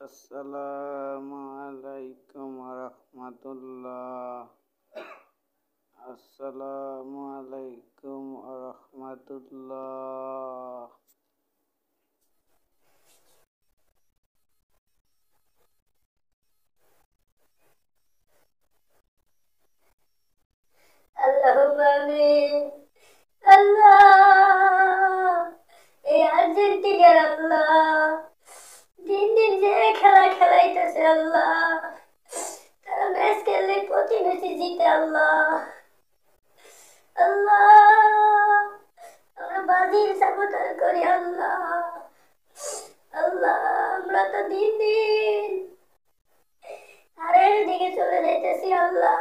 আসসালামু আলাইকুম রহমতুল্লাহ। আসসালামু আলাইকুম রহমতুল্লাহ। আল্লাহুম্মা আমিন। আল্লাহ, এই আর্জেন্টিনার আল্লাহ দিন দিন যে খেলা খেলাইতেছে আল্লাহ, তারা ম্যাচ খেললে প্রতি ম্যাচে জিতে আল্লাহ। আল্লাহ, আমরা ব্রাজিল সাপোর্টার করি আল্লাহ। আল্লাহ, আমরা তো দিন দিন হারের দিকে চলে যাইতেছি আল্লাহ।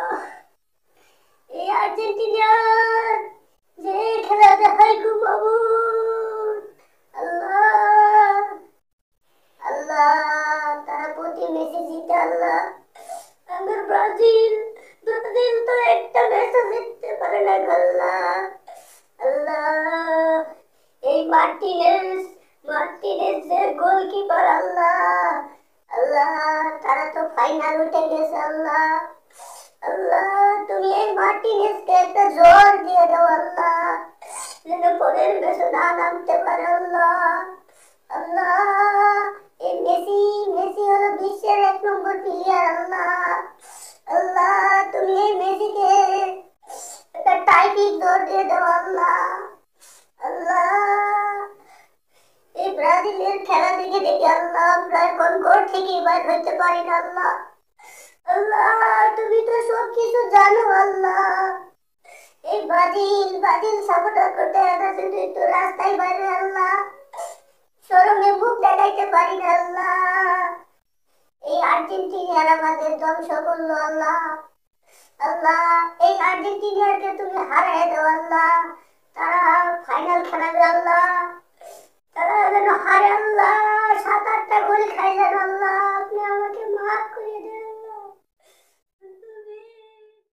এই আর্জেন্টিনার যে খেলা দেখায় গো মাবুদ, আল্লাহ আল্লাহ, তারা প্রতি ম্যাচে জিতে আল্লাহ। আমার ব্রাজিল ব্রাজিল তো একটা ম্যাচও জিততে পারে না গো আল্লাহ। আল্লাহ, এই মার্টিনেজ মার্টিনেজ যে গোলকিপার আল্লাহ, আল্লাহ তারা তো ফাইনাল উঠে গেছে আল্লাহ। আল্লাহ, তুমি এই মার্টিনেজকে একটা জোর দিয়ে দাও আল্লাহ, যেন পরের ম্যাচে না নামতে পারে আল্লাহ। আল্লাহ, এই মেসি মেসি হলো বিশ্বের 1 নম্বর প্লেয়ার আল্লাহ। আল্লাহ, তুমি এই মেসিকে একটা টাইপিক জোর দিয়ে দাও আল্লাহ। আল্লাহ, এই ব্রাজিলের খেলা দেখে দেখে আল্লাহ আমরা এখন ঘর থেকে বাইর হইতে পারি না আল্লাহ। আল্লাহ, তুমি তো সব কিছু জানো আল্লাহ। এই ব্রাজিল ব্রাজিল সাপোর্টার করতে আসে তুই তো রাস্তায় বাইরে আল্লাহ, শরমে মুখ দেখাইতে পারি না আল্লাহ। এই আর্জেন্টিনার আমাদের ধ্বংস করলো আল্লাহ। আল্লাহ, এই আর্জেন্টিনাকে তুমি হারাই দাও আল্লাহ। তারা ফাইনাল খেলাবে আল্লাহ, তারা যেন হারে আল্লাহ, 7-8টা গোল খাইলেন আল্লাহ, আপনি আমাকে মাফ করে দেন।